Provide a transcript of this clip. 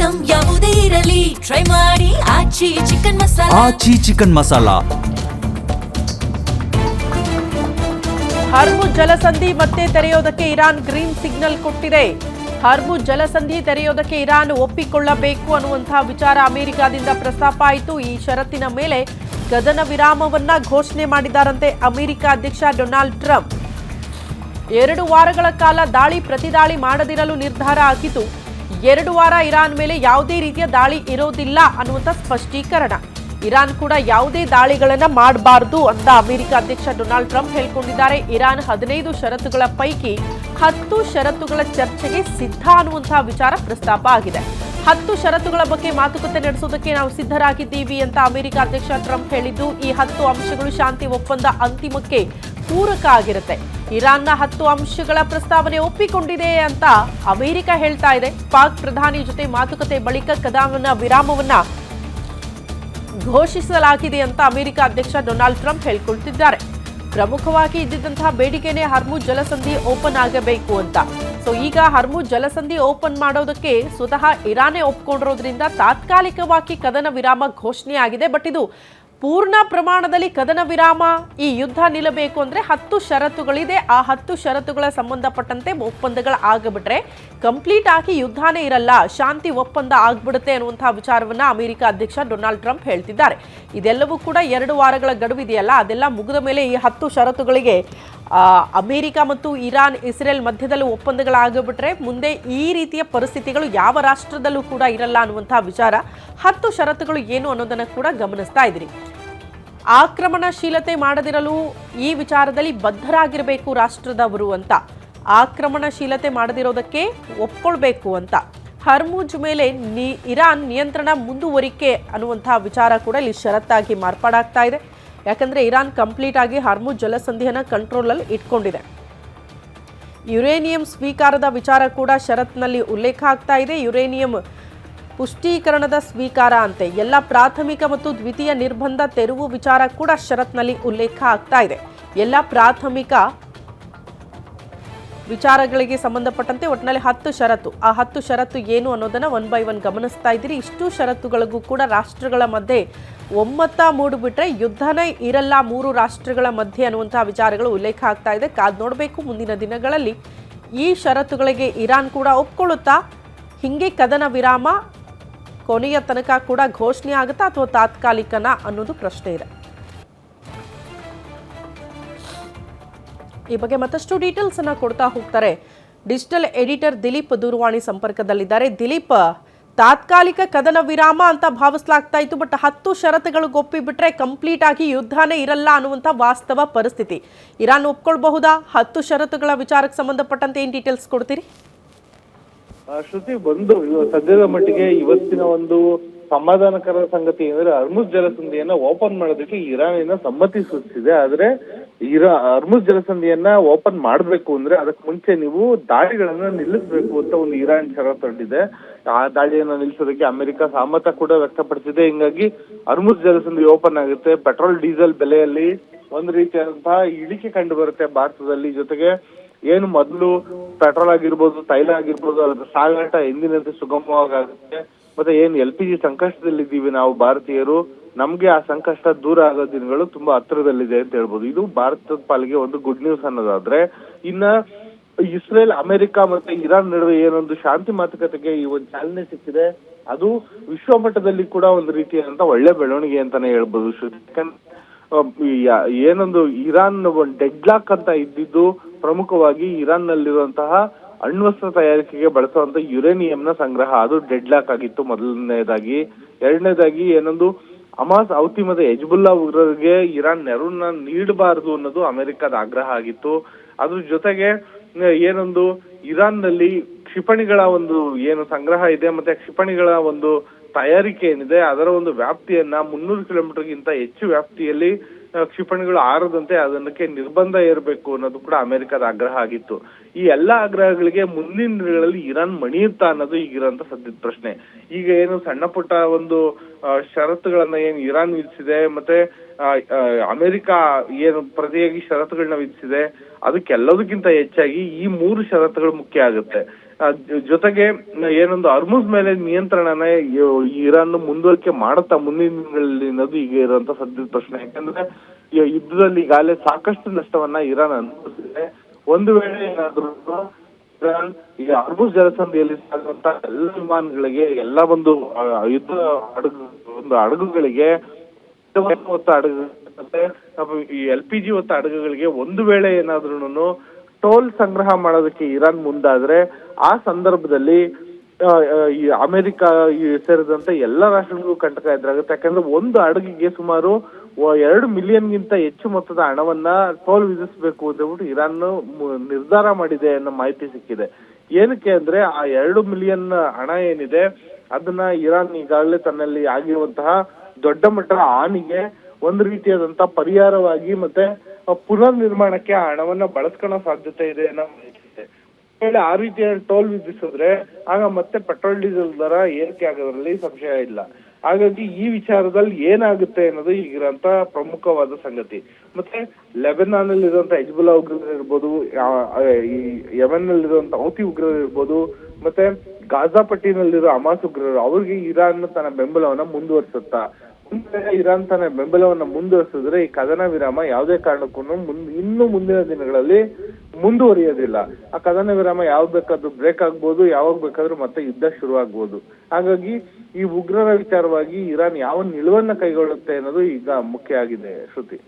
Item ಯಾವುದೇ ಇರಲಿ try ಮಾಡಿ ಆಚಿ ಚಿಕನ್ ಮಸಾಲಾ. ಆಚಿ ಚಿಕನ್ ಮಸಾಲಾ. ಹರ್ಮುಜ್ ಜಲಸಂಧಿ ಮತ್ತೆ ತೆರೆಯೋದಕ್ಕೆ ಇರಾನ್ ಗ್ರೀನ್ ಸಿಗ್ನಲ್ ಕೊಟ್ಟಿದೆ. ಹರ್ಮುಜ್ ಜಲಸಂಧಿ ತೆರೆಯೋದಕ್ಕೆ ಇರಾನ್ ಒಪ್ಪಿಕೊಳ್ಳಬೇಕು ಅನ್ನುವಂತಹ ವಿಚಾರ ಅಮೆರಿಕದಿಂದ ಪ್ರಸ್ತಾಪ ಆಯಿತು. ಈ ಷರತ್ತಿನ ಮೇಲೆ ಕದನ ವಿರಾಮವನ್ನ ಘೋಷಣೆ ಮಾಡಿದ್ದಾರಂತೆ ಅಮೆರಿಕ ಅಧ್ಯಕ್ಷ ಡೊನಾಲ್ಡ್ ಟ್ರಂಪ್. 2 ವಾರಗಳ ಕಾಲ ದಾಳಿ ಪ್ರತಿದಾಳಿ ಮಾಡದಿರಲು ನಿರ್ಧಾರ ಆಗಿದ್ದು 2 ವಾರ ಇರಾನ್ ಮೇಲೆ ಯಾವುದೇ ರೀತಿಯ ದಾಳಿ ಇರೋದಿಲ್ಲ ಅನ್ನುವಂಥ ಸ್ಪಷ್ಟೀಕರಣ. ಇರಾನ್ ಕೂಡ ಯಾವುದೇ ದಾಳಿಗಳನ್ನ ಮಾಡಬಾರದು ಅಂತ ಅಮೆರಿಕ ಅಧ್ಯಕ್ಷ ಡೊನಾಲ್ಡ್ ಟ್ರಂಪ್ ಹೇಳಿಕೊಂಡಿದ್ದಾರೆ. ಇರಾನ್ 15 ಷರತ್ತುಗಳ ಪೈಕಿ 10 ಷರತ್ತುಗಳ ಚರ್ಚೆಗೆ ಸಿದ್ಧ ಅನ್ನುವಂತಹ ವಿಚಾರ ಪ್ರಸ್ತಾಪ ಆಗಿದೆ. 10 ಷರತ್ತುಗಳ ಬಗ್ಗೆ ಮಾತುಕತೆ ನಡೆಸೋದಕ್ಕೆ ನಾವು ಸಿದ್ಧರಾಗಿದ್ದೀವಿ ಅಂತ ಅಮೆರಿಕ ಅಧ್ಯಕ್ಷ ಟ್ರಂಪ್ ಹೇಳಿದ್ದು, ಈ 10 ಅಂಶಗಳು ಶಾಂತಿ ಒಪ್ಪಂದ ಅಂತಿಮಕ್ಕೆ ಪೂರಕ ಆಗಿರುತ್ತೆ. ಇರಾನ್ನ 10 ಅಂಶಗಳ ಪ್ರಸ್ತಾವನೆ ಒಪ್ಪಿಕೊಂಡಿದೆ ಅಂತ ಅಮೆರಿಕ ಹೇಳ್ತಾ ಇದೆ. ಪಾಕ್ ಪ್ರಧಾನಿ ಜೊತೆ ಮಾತುಕತೆ ಬಳಿಕ ಕದನ ವಿರಾಮವನ್ನ ಘೋಷಿಸಲಾಗಿದೆ ಅಂತ ಅಮೆರಿಕ ಅಧ್ಯಕ್ಷ ಡೊನಾಲ್ಡ್ ಟ್ರಂಪ್ ಹೇಳಿಕೊಳ್ತಿದ್ದಾರೆ. ಪ್ರಮುಖವಾಗಿ ಇದ್ದಿದ್ದಂತಹ ಬೇಡಿಕೆನೇ ಹರ್ಮುಜ್ ಜಲಸಂಧಿ ಓಪನ್ ಆಗಬೇಕು ಅಂತ. ಸೊ ಈಗ ಹರ್ಮುಜ್ ಜಲಸಂಧಿ ಓಪನ್ ಮಾಡೋದಕ್ಕೆ ಸ್ವತಃ ಇರಾನೇ ಒಪ್ಕೊಂಡಿರೋದ್ರಿಂದ ತಾತ್ಕಾಲಿಕವಾಗಿ ಕದನ ವಿರಾಮ ಘೋಷಣೆ ಆಗಿದೆ. ಬಟ್ ಇದು ಪೂರ್ಣ ಪ್ರಮಾಣದಲ್ಲಿ ಕದನ ವಿರಾಮ, ಈ ಯುದ್ಧ ನಿಲ್ಲಬೇಕು ಅಂದ್ರೆ 10 ಷರತ್ತುಗಳಿದೆ. ಆ 10 ಷರತ್ತುಗಳ ಸಂಬಂಧಪಟ್ಟಂತೆ ಒಪ್ಪಂದಗಳು ಆಗಬಿಟ್ರೆ ಕಂಪ್ಲೀಟ್ ಆಗಿ ಯುದ್ಧನೇ ಇರಲ್ಲ, ಶಾಂತಿ ಒಪ್ಪಂದ ಆಗ್ಬಿಡುತ್ತೆ ಅನ್ನುವಂತಹ ವಿಚಾರವನ್ನ ಅಮೆರಿಕ ಅಧ್ಯಕ್ಷ ಡೊನಾಲ್ಡ್ ಟ್ರಂಪ್ ಹೇಳ್ತಿದ್ದಾರೆ. ಇದೆಲ್ಲವೂ ಕೂಡ 2 ವಾರಗಳ ಗಡುವಿದೆಯಲ್ಲ, ಅದೆಲ್ಲ ಮುಗಿದ ಮೇಲೆ ಈ 10 ಷರತ್ತುಗಳಿಗೆ ಅಮೆರಿಕ ಮತ್ತು ಇರಾನ್ ಇಸ್ರೇಲ್ ಮಧ್ಯದಲ್ಲೂ ಒಪ್ಪಂದಗಳಾಗಬಿಟ್ರೆ ಮುಂದೆ ಈ ರೀತಿಯ ಪರಿಸ್ಥಿತಿಗಳು ಯಾವ ರಾಷ್ಟ್ರದಲ್ಲೂ ಕೂಡ ಇರಲ್ಲ ಅನ್ನುವಂತಹ ವಿಚಾರ. 10 ಷರತ್ತುಗಳು ಏನು ಅನ್ನೋದನ್ನು ಕೂಡ ಗಮನಿಸ್ತಾ ಇದ್ದೀರಿ. ಆಕ್ರಮಣಶೀಲತೆ ಮಾಡದಿರಲು ಈ ವಿಚಾರದಲ್ಲಿ ಬದ್ಧರಾಗಿರಬೇಕು ರಾಷ್ಟ್ರದವರು ಅಂತ, ಆಕ್ರಮಣಶೀಲತೆ ಮಾಡದಿರೋದಕ್ಕೆ ಒಪ್ಕೊಳ್ಬೇಕು ಅಂತ. ಹರ್ಮುಜ್ ಮೇಲೆ ಇರಾನ್ ನಿಯಂತ್ರಣ ಮುಂದುವರಿಕೆ ಅನ್ನುವಂತಹ ವಿಚಾರ ಕೂಡ ಇಲ್ಲಿ ಷರತ್ತಾಗಿ ಮಾರ್ಪಾಡಾಗ್ತಾ ಇದೆ. ಯಾಕಂದ್ರೆ ಇರಾನ್ ಕಂಪ್ಲೀಟ್ ಆಗಿ ಹರ್ಮುಜ್ ಜಲಸಂಧಿಯನ್ನು ಕಂಟ್ರೋಲಲ್ಲಿ ಇಟ್ಕೊಂಡಿದೆ. ಯುರೇನಿಯಂ ಸ್ವೀಕಾರದ ವಿಚಾರ ಕೂಡ ಷರತ್ನಲ್ಲಿ ಉಲ್ಲೇಖ ಆಗ್ತಾ ಇದೆ. ಯುರೇನಿಯಂ ಪುಷ್ಟೀಕರಣದ ಸ್ವೀಕಾರ ಅಂತೆ ಎಲ್ಲ ಪ್ರಾಥಮಿಕ ಮತ್ತು ದ್ವಿತೀಯ ನಿರ್ಬಂಧ ತೆರವು ವಿಚಾರ ಕೂಡ ಷರತ್ನಲ್ಲಿ ಉಲ್ಲೇಖ ಆಗ್ತಾ ಇದೆ. ಎಲ್ಲ ಪ್ರಾಥಮಿಕ ವಿಚಾರಗಳಿಗೆ ಸಂಬಂಧಪಟ್ಟಂತೆ ಒಟ್ಟಿನಲ್ಲಿ 10 ಷರತ್ತು. ಆ 10 ಷರತ್ತು ಏನು ಅನ್ನೋದನ್ನ 1 by 1 ಗಮನಿಸ್ತಾ ಇದ್ದೀರಿ. ಇಷ್ಟು ಷರತ್ತುಗಳಿಗೂ ಕೂಡ ರಾಷ್ಟ್ರಗಳ ಮಧ್ಯೆ ಒಮ್ಮತ ಮೂಡಿಬಿಟ್ರೆ ಯುದ್ಧನೇ ಇರಲ್ಲ 3 ರಾಷ್ಟ್ರಗಳ ಮಧ್ಯೆ ಅನ್ನುವಂತಹ ವಿಚಾರಗಳು ಉಲ್ಲೇಖ ಆಗ್ತಾ ಇದೆ. ಕಾದ್ ನೋಡಬೇಕು ಮುಂದಿನ ದಿನಗಳಲ್ಲಿ ಈ ಷರತ್ತುಗಳಿಗೆ ಇರಾನ್ ಕೂಡ ಒಪ್ಕೊಳ್ಳುತ್ತಾ, ಹಿಂಗೆ ಕದನ ವಿರಾಮ ಕೊನೆಯ ತನಕ ಕೂಡ ಘೋಷಣೆ ಆಗುತ್ತಾ ಅಥವಾ ತಾತ್ಕಾಲಿಕನ ಅನ್ನೋದು ಪ್ರಶ್ನೆ ಇದೆ. ಈ ಬಗ್ಗೆ ಮತ್ತಷ್ಟು ಡೀಟೇಲ್ಸ್ ಅನ್ನ ಕೊಡ್ತಾ ಹೋಗ್ತಾರೆ ಡಿಜಿಟಲ್ ಎಡಿಟರ್ ದಿಲೀಪ್ ದೂರವಾಣಿ ಸಂಪರ್ಕದಲ್ಲಿದ್ದಾರೆ. ದಿಲೀಪ್, ತಾತ್ಕಾಲಿಕ ಕದನ ವಿರಾಮ ಅಂತ ಭಾವಿಸಲಾಗ್ತಾ ಇತ್ತು, ಬಟ್ 10 ಷರತ್ತುಗಳು ಒಪ್ಪಿಬಿಟ್ರೆ ಕಂಪ್ಲೀಟ್ ಆಗಿ ಯುದ್ಧನೇ ಇರಲ್ಲ ಅನ್ನುವಂಥ ವಾಸ್ತವ ಪರಿಸ್ಥಿತಿ. ಇರಾನ್ ಒಪ್ಕೊಳ್ಬಹುದಾ? 10 ಷರತ್ತುಗಳ ವಿಚಾರಕ್ಕೆ ಸಂಬಂಧಪಟ್ಟಂತೆ ಏನು ಡೀಟೇಲ್ಸ್ ಕೊಡ್ತೀರಿ? ಶ್ರುತಿ, ಸದ್ಯದ ಮಟ್ಟಿಗೆ ಇವತ್ತಿನ ಒಂದು ಸಮಾಧಾನಕರ ಸಂಗತಿ ಅಂದ್ರೆ ಹರ್ಮುಜ್ ಜಲಸಂಧಿಯನ್ನ ಓಪನ್ ಮಾಡೋದಕ್ಕೆ ಇರಾನಿನ ಸಮ್ಮತಿ ಸೂಚಿಸಿದೆ. ಆದ್ರೆ ಹರ್ಮುಜ್ ಜಲಸಂಧಿಯನ್ನ ಓಪನ್ ಮಾಡ್ಬೇಕು ಅಂದ್ರೆ ಅದಕ್ಕೆ ಮುಂಚೆ ನೀವು ದಾಳಿಗಳನ್ನ ನಿಲ್ಲಿಸ್ಬೇಕು ಅಂತ ಒಂದು ಇರಾನ್ ಷರತ್ತೊಡ್ಡಿದೆ. ಆ ದಾಳಿಯನ್ನ ನಿಲ್ಲಿಸೋದಕ್ಕೆ ಅಮೆರಿಕ ಸಹಮತ ಕೂಡ ವ್ಯಕ್ತಪಡಿಸಿದೆ. ಹಿಂಗಾಗಿ ಹರ್ಮುಜ್ ಜಲಸಂಧಿ ಓಪನ್ ಆಗುತ್ತೆ. ಪೆಟ್ರೋಲ್ ಡೀಸೆಲ್ ಬೆಲೆಯಲ್ಲಿ ಒಂದು ರೀತಿಯಾದಂತಹ ಇಳಿಕೆ ಕಂಡು ಬರುತ್ತೆ ಭಾರತದಲ್ಲಿ. ಜೊತೆಗೆ ಏನು ಮೊದಲು ಪೆಟ್ರೋಲ್ ಆಗಿರ್ಬೋದು, ತೈಲ ಆಗಿರ್ಬೋದು, ಅದ್ರ ಸಾಗಾಟ ಎಂದಿನಂತೆ ಸುಗಮವಾಗುತ್ತೆ. ಮತ್ತೆ ಏನ್ LPG ಸಂಕಷ್ಟದಲ್ಲಿದ್ದೀವಿ ನಾವು ಭಾರತೀಯರು, ನಮ್ಗೆ ಆ ಸಂಕಷ್ಟ ದೂರ ಆಗೋ ದಿನಗಳು ತುಂಬಾ ಹತ್ರದಲ್ಲಿದೆ ಅಂತ ಹೇಳ್ಬೋದು. ಇದು ಭಾರತದ ಪಾಲಿಗೆ ಒಂದು ಗುಡ್ ನ್ಯೂಸ್ ಅನ್ನೋದಾದ್ರೆ, ಇನ್ನ ಇಸ್ರೇಲ್, ಅಮೆರಿಕ ಮತ್ತೆ ಇರಾನ್ ನಡುವೆ ಏನೊಂದು ಶಾಂತಿ ಮಾತುಕತೆಗೆ ಈ ಒಂದು ಚಾಲನೆ ಸಿಕ್ಕಿದೆ, ಅದು ವಿಶ್ವ ಮಟ್ಟದಲ್ಲಿ ಕೂಡ ಒಂದು ರೀತಿಯಾದಂತ ಒಳ್ಳೆ ಬೆಳವಣಿಗೆ ಅಂತಾನೆ ಹೇಳ್ಬೋದು. ಏನೊಂದು ಇರಾನ್ ಒಂದು ಡೆಡ್ ಲಾಕ್ ಅಂತ ಇದ್ದಿದ್ದು ಪ್ರಮುಖವಾಗಿ ಇರಾನ್ ನಲ್ಲಿರುವಂತಹ ಅಣ್ವಸ್ತ್ರ ತಯಾರಿಕೆಗೆ ಬಳಸುವಂತ ಯುರೇನಿಯಂನ ಸಂಗ್ರಹ, ಅದು ಡೆಡ್ ಲಾಕ್ ಆಗಿತ್ತು ಮೊದಲನೇದಾಗಿ. ಎರಡನೇದಾಗಿ ಏನೊಂದು ಹಮಾಸ್, ಹೌತಿ ಮತ್ತೆ ಹೆಜ್ಬುಲ್ಲಾ ಉಗ್ರರಿಗೆ ಇರಾನ್ ನೆರವನ್ನ ನೀಡಬಾರದು ಅನ್ನೋದು ಅಮೆರಿಕದ ಆಗ್ರಹ ಆಗಿತ್ತು. ಅದ್ರ ಜೊತೆಗೆ ಏನೊಂದು ಇರಾನ್ ನಲ್ಲಿ ಕ್ಷಿಪಣಿಗಳ ಒಂದು ಏನು ಸಂಗ್ರಹ ಇದೆ ಮತ್ತೆ ಕ್ಷಿಪಣಿಗಳ ಒಂದು ತಯಾರಿಕೆ ಏನಿದೆ ಅದರ ಒಂದು ವ್ಯಾಪ್ತಿಯನ್ನ 300 ಕಿಲೋಮೀಟರ್ಗಿಂತ ಹೆಚ್ಚು ವ್ಯಾಪ್ತಿಯಲ್ಲಿ ಕ್ಷಿಪಣಿಗಳು ಆರದಂತೆ ಅದಕ್ಕೆ ನಿರ್ಬಂಧ ಏರ್ಬೇಕು ಅನ್ನೋದು ಕೂಡ ಅಮೆರಿಕದ ಆಗ್ರಹ ಆಗಿತ್ತು. ಈ ಎಲ್ಲಾ ಆಗ್ರಹಗಳಿಗೆ ಮುಂದಿನ ದಿನಗಳಲ್ಲಿ ಇರಾನ್ ಮಣಿಯುತ್ತಾ ಅನ್ನೋದು ಈಗಿರೋಂತ ಸದ್ಯದ ಪ್ರಶ್ನೆ. ಈಗ ಏನು ಸಣ್ಣ ಪುಟ್ಟ ಒಂದು ಷರತ್ತುಗಳನ್ನ ಏನು ಇರಾನ್ ವಿಧಿಸಿದೆ ಮತ್ತೆ ಅಮೆರಿಕ ಏನು ಪ್ರತಿಯಾಗಿ ಷರತ್ತುಗಳನ್ನ ವಿಧಿಸಿದೆ, ಅದಕ್ಕೆಲ್ಲದಕ್ಕಿಂತ ಹೆಚ್ಚಾಗಿ ಈ 3 ಷರತ್ತುಗಳು ಮುಖ್ಯ ಆಗುತ್ತೆ. ಜೊತೆಗೆ ಏನೊಂದು ಹರ್ಮುಜ್ ಮೇಲೆ ನಿಯಂತ್ರಣನ ಇರಾನ್ ಮುಂದುವರಿಕೆ ಮಾಡುತ್ತಾ ಮುಂದಿನ ದಿನಗಳಲ್ಲಿ ಅನ್ನೋದು ಈಗ ಇರುವಂತ ಸದ್ಯದ ಪ್ರಶ್ನೆ. ಯಾಕಂದ್ರೆ ಈ ಯುದ್ಧದಲ್ಲಿ ಈಗಾಗಲೇ ಸಾಕಷ್ಟು ನಷ್ಟವನ್ನ ಇರಾನ್ ಅನುಭವಿಸಿದೆ. ಒಂದು ವೇಳೆ ಏನಾದ್ರೂ ಇರಾನ್ ಈಗ ಹರ್ಮುಜ್ ಜಲಸಂಧಿಯಲ್ಲಿ ಸಾಗುವಂತ ಎಲ್ಲ ವಿಮಾನಗಳಿಗೆ ಎಲ್ಲ ಒಂದು ಯುದ್ಧ ಹಡಗುಗಳಿಗೆ ಹಡಗು ಮತ್ತೆ ಈ LPG ಹೊತ್ತ ಹಡಗುಗಳಿಗೆ ಒಂದು ವೇಳೆ ಏನಾದ್ರೂನು ಟೋಲ್ ಸಂಗ್ರಹ ಮಾಡೋದಕ್ಕೆ ಇರಾನ್ ಮುಂದಾದ್ರೆ ಆ ಸಂದರ್ಭದಲ್ಲಿ ಈ ಅಮೆರಿಕ ಸೇರಿದಂತೆ ಎಲ್ಲ ರಾಷ್ಟ್ರಗಳಿಗೂ ಕಂಟಕ ಎದುರಾಗುತ್ತೆ. ಯಾಕಂದ್ರೆ ಒಂದು ಹಡಗಿಗೆ ಸುಮಾರು 2 ಮಿಲಿಯನ್ಗಿಂತ ಹೆಚ್ಚು ಮೊತ್ತದ ಹಣವನ್ನ ಟೋಲ್ ವಿಧಿಸಬೇಕು ಅಂತ ಹೇಳ್ಬಿಟ್ಟು ಇರಾನ್ ನಿರ್ಧಾರ ಮಾಡಿದೆ ಅನ್ನೋ ಮಾಹಿತಿ ಸಿಕ್ಕಿದೆ. ಏನಕ್ಕೆ ಅಂದ್ರೆ ಆ 2 ಮಿಲಿಯನ್ ಹಣ ಏನಿದೆ ಅದನ್ನ ಇರಾನ್ ಈಗಾಗಲೇ ತನ್ನಲ್ಲಿ ಆಗಿರುವಂತಹ ದೊಡ್ಡ ಮಟ್ಟದ ಹಾನಿಗೆ ಒಂದು ರೀತಿಯಾದಂತಹ ಪರಿಹಾರವಾಗಿ ಮತ್ತೆ ಪುನರ್ ನಿರ್ಮಾಣಕ್ಕೆ ಆ ಹಣವನ್ನ ಬಳಸ್ಕೊಳ್ಳೋ ಸಾಧ್ಯತೆ ಇದೆ ಅನ್ನೋ ಮಾಹಿತಿ ಇದೆ. ಆ ರೀತಿಯ ಟೋಲ್ ವಿಧಿಸಿದ್ರೆ ಆಗ ಮತ್ತೆ ಪೆಟ್ರೋಲ್ ಡೀಸೆಲ್ ದರ ಏರಿಕೆ ಆಗೋದ್ರಲ್ಲಿ ಸಂಶಯ ಇಲ್ಲ. ಹಾಗಾಗಿ ಈ ವಿಚಾರದಲ್ಲಿ ಏನಾಗುತ್ತೆ ಅನ್ನೋದು ಈಗಿರಂತ ಪ್ರಮುಖವಾದ ಸಂಗತಿ. ಮತ್ತೆ ಲೆಬನಾನ್ ಅಲ್ಲಿ ಇರುವಂತ ಹಿಜ್ಬುಲ್ಲಾ ಉಗ್ರರು ಇರ್ಬೋದು, ಈ ಯೆಮೆನ್ ನಲ್ಲಿರುವಂತ ಹೌತಿ ಉಗ್ರರು ಇರ್ಬೋದು, ಮತ್ತೆ ಗಾಜಾ ಪಟ್ಟಿನಲ್ಲಿರೋ ಹಮಾಸ್ ಉಗ್ರರು, ಅವ್ರಿಗೆ ಇರಾನ್ ತನ್ನ ಬೆಂಬಲವನ್ನ ಮುಂದುವರಿಸುತ್ತಾ ಇರಾನ್ ತನ್ನ ಬೆಂಬಲವನ್ನ ಮುಂದುವರಿಸಿದ್ರೆ ಈ ಕದನ ವಿರಾಮ ಯಾವುದೇ ಕಾರಣಕ್ಕೂ ಇನ್ನು ಮುಂದಿನ ದಿನಗಳಲ್ಲಿ ಮುಂದುವರಿಯೋದಿಲ್ಲ. ಆ ಕದನ ವಿರಾಮ ಯಾವಾಗ ಬೇಕಾದ್ರೂ ಬ್ರೇಕ್ ಆಗ್ಬೋದು, ಯಾವಾಗ ಬೇಕಾದ್ರೂ ಮತ್ತೆ ಯುದ್ಧ ಶುರು ಆಗ್ಬೋದು. ಹಾಗಾಗಿ ಈ ಉಗ್ರರ ವಿಚಾರವಾಗಿ ಇರಾನ್ ಯಾವ ನಿಲುವನ್ನ ಕೈಗೊಳ್ಳುತ್ತೆ ಅನ್ನೋದು ಈಗ ಮುಖ್ಯ ಆಗಿದೆ ಶ್ರುತಿ.